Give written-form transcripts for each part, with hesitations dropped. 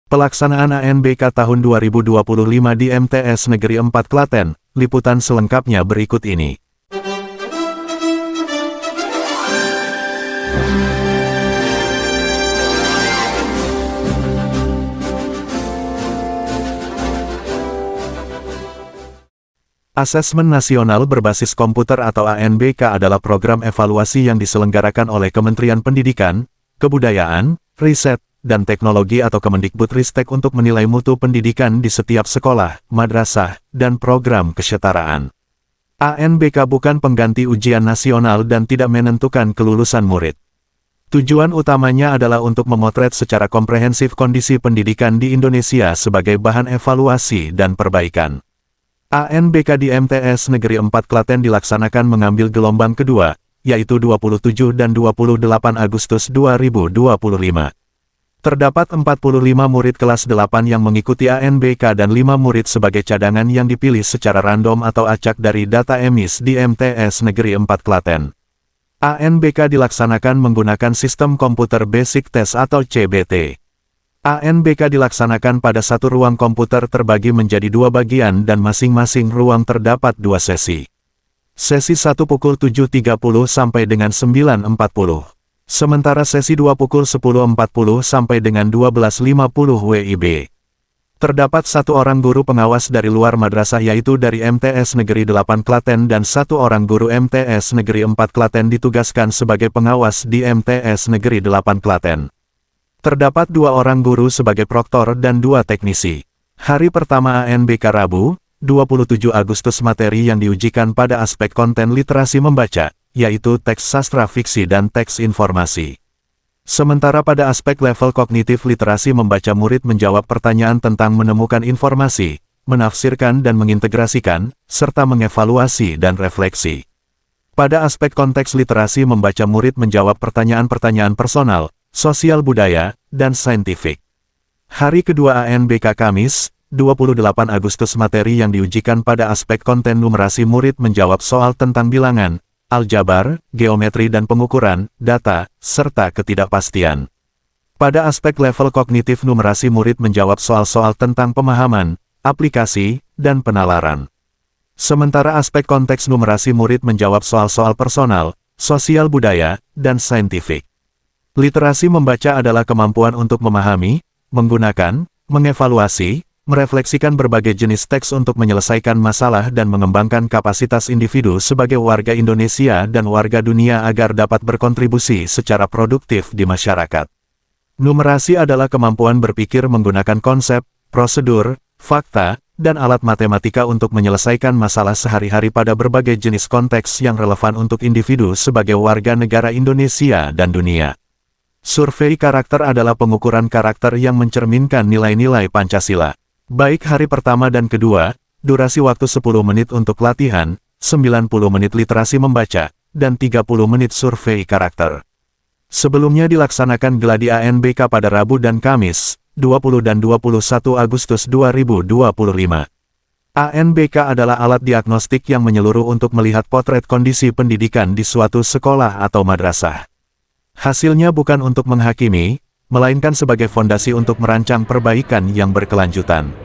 Pelaksanaan ANBK tahun 2025 di MTS Negeri 4 Klaten, liputan selengkapnya berikut ini. Asesmen Nasional Berbasis Komputer atau ANBK adalah program evaluasi yang diselenggarakan oleh Kementerian Pendidikan, Kebudayaan, Riset, dan Teknologi atau Kemendikbudristek untuk menilai mutu pendidikan di setiap sekolah, madrasah, dan program kesetaraan. ANBK bukan pengganti ujian nasional dan tidak menentukan kelulusan murid. Tujuan utamanya adalah untuk memotret secara komprehensif kondisi pendidikan di Indonesia sebagai bahan evaluasi dan perbaikan. ANBK di MTS Negeri 4 Klaten dilaksanakan mengambil gelombang kedua, yaitu 27 dan 28 Agustus 2025. Terdapat 45 murid kelas 8 yang mengikuti ANBK dan 5 murid sebagai cadangan yang dipilih secara random atau acak dari data emis di MTS Negeri 4 Klaten. ANBK dilaksanakan menggunakan sistem komputer basic test atau CBT. ANBK dilaksanakan pada satu ruang komputer terbagi menjadi dua bagian dan masing-masing ruang terdapat dua sesi. Sesi 1 pukul 7.30 sampai dengan 9.40. Sementara sesi 2 pukul 10.40 sampai dengan 12.50 WIB. Terdapat satu orang guru pengawas dari luar madrasah yaitu dari MTS Negeri 8 Klaten dan satu orang guru MTS Negeri 4 Klaten ditugaskan sebagai pengawas di MTS Negeri 8 Klaten. Terdapat 2 orang guru sebagai proktor dan 2 teknisi. Hari pertama ANBK Rabu, 27 Agustus materi yang diujikan pada aspek konten literasi membaca, yaitu teks sastra fiksi dan teks informasi. Sementara pada aspek level kognitif literasi membaca murid menjawab pertanyaan tentang menemukan informasi, menafsirkan dan mengintegrasikan, serta mengevaluasi dan refleksi. Pada aspek konteks literasi membaca murid menjawab pertanyaan-pertanyaan personal, sosial budaya, dan saintifik. Hari kedua ANBK Kamis, 28 Agustus materi yang diujikan pada aspek konten numerasi murid menjawab soal tentang bilangan, aljabar, geometri dan pengukuran, data, serta ketidakpastian. Pada aspek level kognitif numerasi murid menjawab soal-soal tentang pemahaman, aplikasi, dan penalaran. Sementara aspek konteks numerasi murid menjawab soal-soal personal, sosial budaya, dan saintifik. Literasi membaca adalah kemampuan untuk memahami, menggunakan, mengevaluasi, merefleksikan berbagai jenis teks untuk menyelesaikan masalah dan mengembangkan kapasitas individu sebagai warga Indonesia dan warga dunia agar dapat berkontribusi secara produktif di masyarakat. Numerasi adalah kemampuan berpikir menggunakan konsep, prosedur, fakta, dan alat matematika untuk menyelesaikan masalah sehari-hari pada berbagai jenis konteks yang relevan untuk individu sebagai warga negara Indonesia dan dunia. Survei karakter adalah pengukuran karakter yang mencerminkan nilai-nilai Pancasila. Baik hari pertama dan kedua, durasi waktu 10 menit untuk latihan, 90 menit literasi membaca, dan 30 menit survei karakter. Sebelumnya dilaksanakan geladi ANBK pada Rabu dan Kamis, 20 dan 21 Agustus 2025. ANBK adalah alat diagnostik yang menyeluruh untuk melihat potret kondisi pendidikan di suatu sekolah atau madrasah. Hasilnya bukan untuk menghakimi, melainkan sebagai fondasi untuk merancang perbaikan yang berkelanjutan.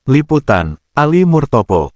Liputan, Ali Murtopo.